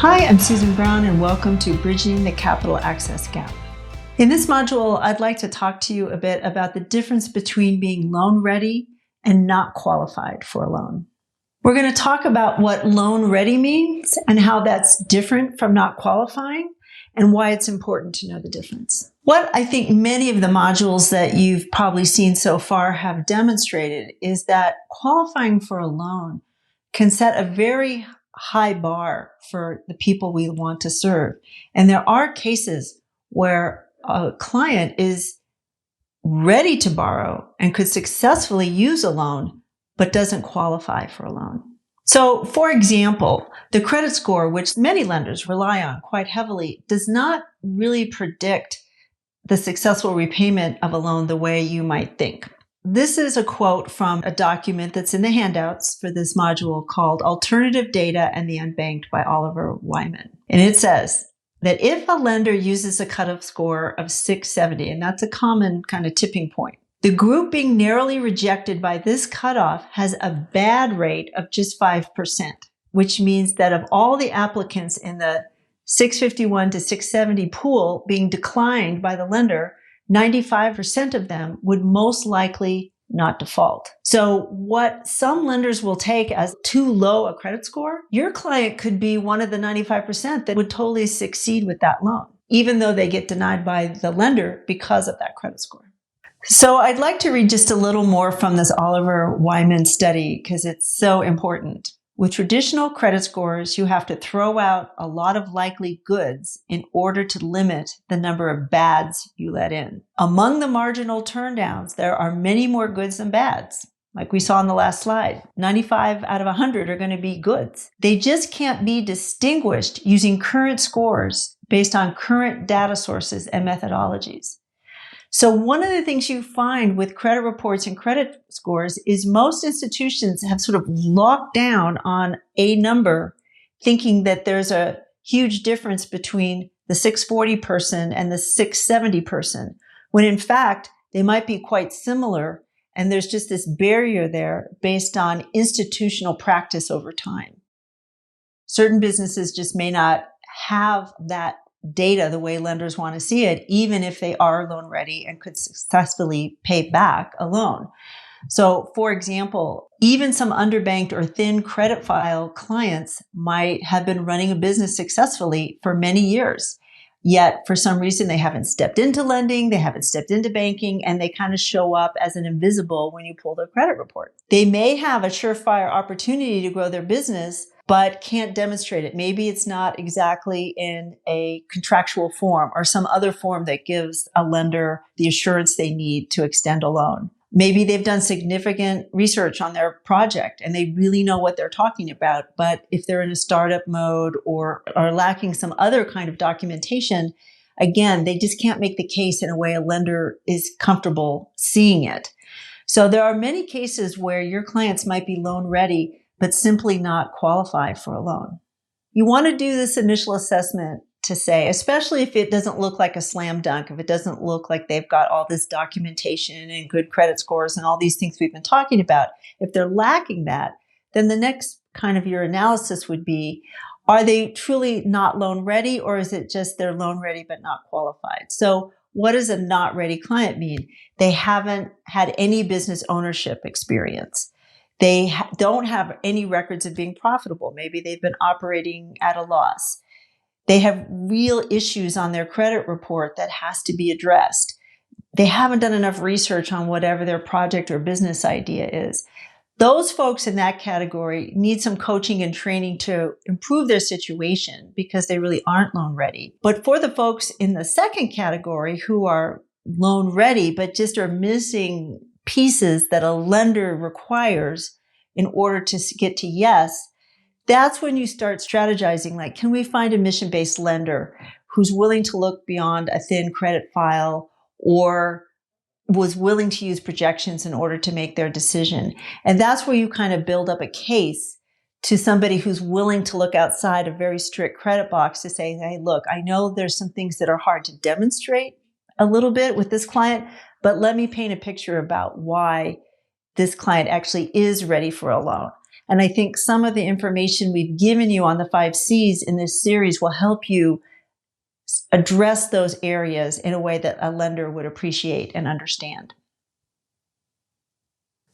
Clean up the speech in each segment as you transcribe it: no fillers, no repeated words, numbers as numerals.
Hi, I'm Susan Brown, and welcome to Bridging the Capital Access Gap. In this module, I'd like to talk to you a bit about the difference between being loan ready and not qualified for a loan. We're going to talk about what loan ready means and how that's different from not qualifying and why it's important to know the difference. What I think many of the modules that you've probably seen so far have demonstrated is that qualifying for a loan can set a very high bar for the people we want to serve. And there are cases where a client is ready to borrow and could successfully use a loan, but doesn't qualify for a loan. So, for example, the credit score, which many lenders rely on quite heavily, does not really predict the successful repayment of a loan the way you might think. This is a quote from a document that's in the handouts for this module called Alternative Data and the Unbanked by Oliver Wyman. And it says that if a lender uses a cutoff score of 670, and that's a common kind of tipping point, the group being narrowly rejected by this cutoff has a bad rate of just 5%, which means that of all the applicants in the 651 to 670 pool being declined by the lender, 95% of them would most likely not default. So what some lenders will take as too low a credit score, your client could be one of the 95% that would totally succeed with that loan, even though they get denied by the lender because of that credit score. So I'd like to read just a little more from this Oliver Wyman study because it's so important. With traditional credit scores, you have to throw out a lot of likely goods in order to limit the number of bads you let in. Among the marginal turndowns, there are many more goods than bads. Like we saw on the last slide, 95 out of 100 are going to be goods. They just can't be distinguished using current scores based on current data sources and methodologies. So one of the things you find with credit reports and credit scores is most institutions have sort of locked down on a number, thinking that there's a huge difference between the 640 person and the 670 person, when in fact, they might be quite similar. And there's just this barrier there based on institutional practice over time. Certain businesses just may not have that data the way lenders want to see it, even if they are loan ready and could successfully pay back a loan. So, for example, even some underbanked or thin credit file clients might have been running a business successfully for many years. Yet, for some reason, they haven't stepped into lending, they haven't stepped into banking, and they kind of show up as an invisible when you pull their credit report. They may have a surefire opportunity to grow their business, but can't demonstrate it. Maybe it's not exactly in a contractual form or some other form that gives a lender the assurance they need to extend a loan. Maybe they've done significant research on their project and they really know what they're talking about. But if they're in a startup mode or are lacking some other kind of documentation, again, they just can't make the case in a way a lender is comfortable seeing it. So there are many cases where your clients might be loan ready, but simply not qualify for a loan. You want to do this initial assessment to say, especially if it doesn't look like a slam dunk, if it doesn't look like they've got all this documentation and good credit scores and all these things we've been talking about, if they're lacking that, then the next kind of your analysis would be, are they truly not loan ready, or is it just they're loan ready but not qualified? So what does a not ready client mean? They haven't had any business ownership experience. They don't have any records of being profitable. Maybe they've been operating at a loss. They have real issues on their credit report that has to be addressed. They haven't done enough research on whatever their project or business idea is. Those folks in that category need some coaching and training to improve their situation because they really aren't loan ready. But for the folks in the second category who are loan ready, but just are missing pieces that a lender requires in order to get to yes, that's when you start strategizing, like, can we find a mission-based lender who's willing to look beyond a thin credit file or was willing to use projections in order to make their decision? And that's where you kind of build up a case to somebody who's willing to look outside a very strict credit box to say, hey, look, I know there's some things that are hard to demonstrate a little bit with this client, but let me paint a picture about why this client actually is ready for a loan. And I think some of the information we've given you on the 5 C's in this series will help you address those areas in a way that a lender would appreciate and understand.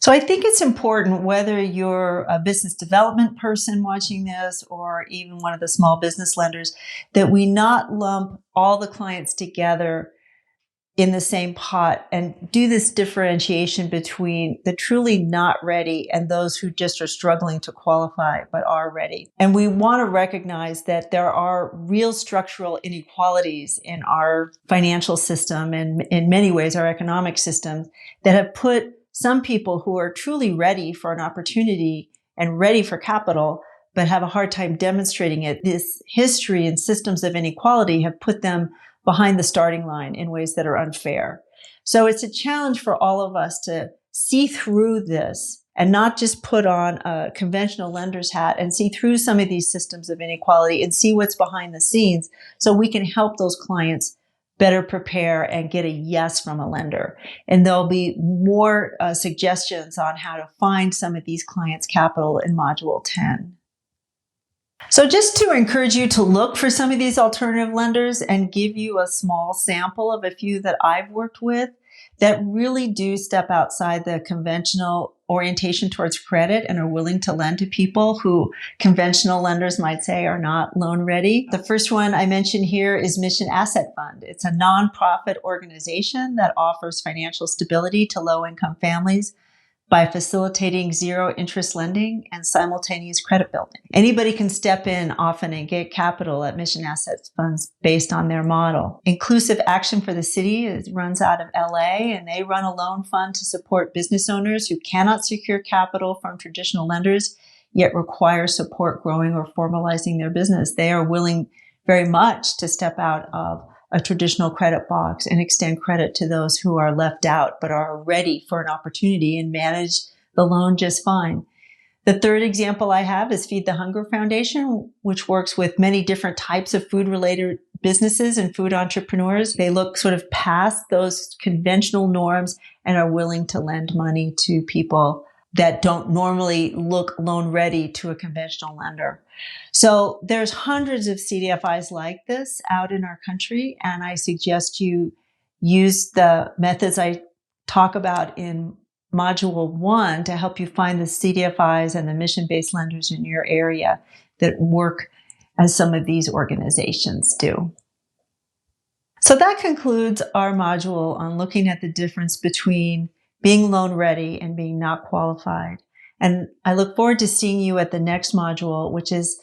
So I think it's important, whether you're a business development person watching this or even one of the small business lenders, that we not lump all the clients together in the same pot and do this differentiation between the truly not ready and those who just are struggling to qualify but are ready. And we want to recognize that there are real structural inequalities in our financial system and in many ways our economic system that have put some people who are truly ready for an opportunity and ready for capital but have a hard time demonstrating it. This history and systems of inequality have put them behind the starting line in ways that are unfair. So it's a challenge for all of us to see through this and not just put on a conventional lender's hat and see through some of these systems of inequality and see what's behind the scenes so we can help those clients better prepare and get a yes from a lender. And there'll be more suggestions on how to find some of these clients' capital in Module 10. So just to encourage you to look for some of these alternative lenders and give you a small sample of a few that I've worked with that really do step outside the conventional orientation towards credit and are willing to lend to people who conventional lenders might say are not loan ready. The first one I mentioned here is Mission Asset Fund. It's a nonprofit organization that offers financial stability to low-income families by facilitating zero interest lending and simultaneous credit building. Anybody can step in often and get capital at Mission Asset Funds based on their model. Inclusive Action for the City runs out of LA, and they run a loan fund to support business owners who cannot secure capital from traditional lenders, yet require support growing or formalizing their business. They are willing very much to step out of a traditional credit box and extend credit to those who are left out but are ready for an opportunity and manage the loan just fine. The third example I have is Feed the Hunger Foundation, which works with many different types of food-related businesses and food entrepreneurs. They look sort of past those conventional norms and are willing to lend money to people that don't normally look loan ready to a conventional lender. So there's hundreds of CDFIs like this out in our country, and I suggest you use the methods I talk about in Module 1 to help you find the CDFIs and the mission-based lenders in your area that work as some of these organizations do. So that concludes our module on looking at the difference between being loan ready and being not qualified. And I look forward to seeing you at the next module, which is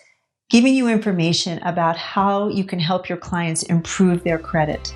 giving you information about how you can help your clients improve their credit.